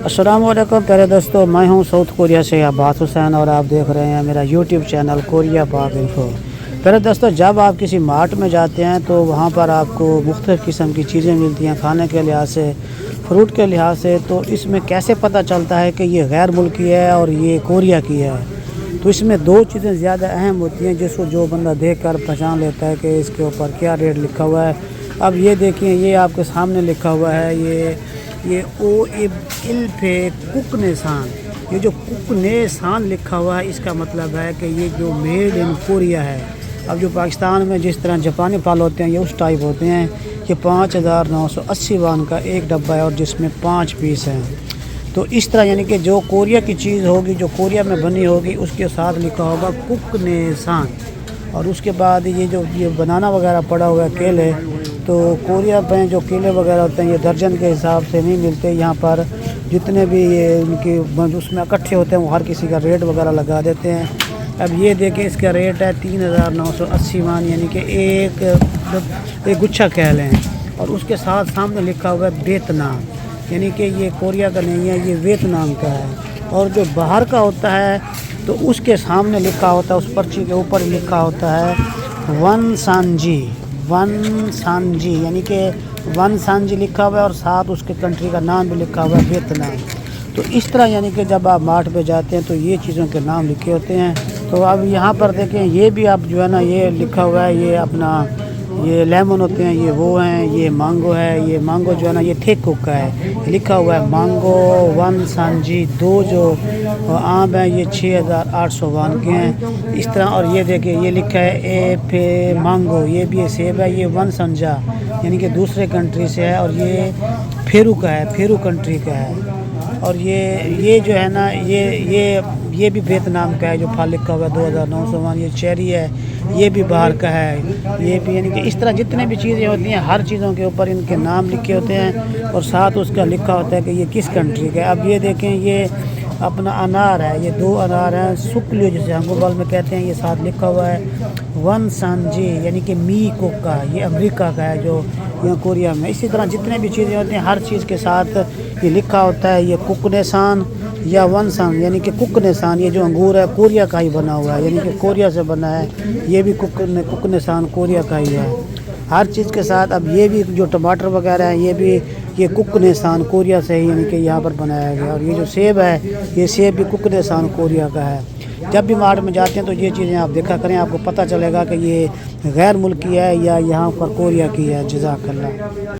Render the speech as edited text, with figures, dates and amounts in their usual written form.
अस्सलाम वालेकुम प्यारे दोस्तों, मैं हूं साउथ कोरिया से अब्बास हुसैन और आप देख रहे हैं मेरा यूट्यूब चैनल कोरिया बाग इन्फो। प्यारे दोस्तों, जब आप किसी मार्ट में जाते हैं तो वहां पर आपको मुख्तलिफ़ किस्म की चीज़ें मिलती हैं खाने के लिहाज से, फ्रूट के लिहाज से। तो इसमें कैसे पता चलता है कि ये गैर मुल्की है और ये कोरिया की है? तो इसमें दो चीज़ें ज़्यादा अहम होती हैं जिसको जो बंदा देख कर पहचान लेता है कि इसके ऊपर क्या रेट लिखा हुआ है। अब ये देखिए, ये आपके सामने लिखा हुआ है, ये ओ इल पे कुकनेसान। ये जो कुकनेसान लिखा हुआ है इसका मतलब है कि ये जो मेड इन कोरिया है। अब जो पाकिस्तान में जिस तरह जापानी फल होते हैं ये उस टाइप होते हैं। ये 5980 वान का एक डब्बा है और जिसमें 5 पीस हैं। तो इस तरह यानी कि जो कोरिया की चीज़ होगी, जो कोरिया में बनी होगी, उसके साथ लिखा होगा कुकनेसान। और उसके बाद ये बनाना वगैरह पड़ा हुआ है, केले, तो कोरिया में जो केले वगैरह होते हैं ये दर्जन के हिसाब से नहीं मिलते। यहाँ पर जितने भी ये उनकी उसमें इकट्ठे होते हैं वो हर किसी का रेट वगैरह लगा देते हैं। अब ये देखें, इसका रेट है 3980 वान, यानी कि एक गुच्छा कह लें। और उसके साथ सामने लिखा हुआ है वियतनाम, यानी कि ये कोरिया का नहीं है, ये वियतनाम का है। और जो बाहर का होता है तो उसके सामने लिखा होता है, उस पर्ची के ऊपर लिखा होता है वन सांजी, यानी कि वन सांजी लिखा हुआ है और साथ उसके कंट्री का नाम भी लिखा हुआ है वियतनाम। तो इस तरह यानी कि जब आप मार्ट पे जाते हैं तो ये चीज़ों के नाम लिखे होते हैं। तो अब यहाँ पर देखें, ये भी आप जो है ना, ये लिखा हुआ है, ये अपना ये लेमन होते हैं, ये वो हैं, ये मांगो है। ये मांगो जो है ना, ये ठेकुक का है, लिखा हुआ है मांगो वन सांजी। दो जो आम हैं ये 6800 वान के हैं इस तरह। और ये देखिए, ये लिखा है ए पे मांगो, ये भी सेब है, ये वन संजा यानी कि दूसरे कंट्री से है। और ये फेरू का है, फेरू कंट्री का है। और ये जो है ना, ये भी वियतनाम का है, जो फल लिखा हुआ है 2900 वान। ये चेरी है, ये भी बाहर का है। ये भी यानी कि इस तरह जितने भी चीज़ें होती हैं हर चीज़ों के ऊपर इनके नाम लिखे होते हैं और साथ उसका लिखा होता है कि ये किस कंट्री का है। अब ये देखें, ये अपना अनार है, ये 2 अनार हैं, सुकलियो जिसे अंगूरबाल में कहते हैं। ये साथ लिखा हुआ है वन सांजी, यानी कि मी कोक का, ये अमेरिका का है जो यहाँ कोरिया में। इसी तरह जितने भी चीज़ें होती हैं हर चीज़ के साथ ये लिखा होता है। ये कुकनेसान या वन सान, यानी कि कुकनेसान, ये जो अंगूर है कोरिया का ही बना हुआ है, यानी कि कोरिया से बना है। ये भी कुकनेसान कोरिया का ही है हर चीज़ के साथ। अब ये भी जो टमाटर वगैरह हैं ये कुकनेसान कोरिया से ही यानी कि यहाँ पर बनाया गया। और ये जो सेब है, ये सेब भी कुकनेसान कोरिया का है। जब भी मार्ट में जाते हैं तो ये चीज़ें आप देखा करें, आपको पता चलेगा कि ये गैर मुल्की है या यहाँ पर कोरिया की है। जज़ाकल्लाह।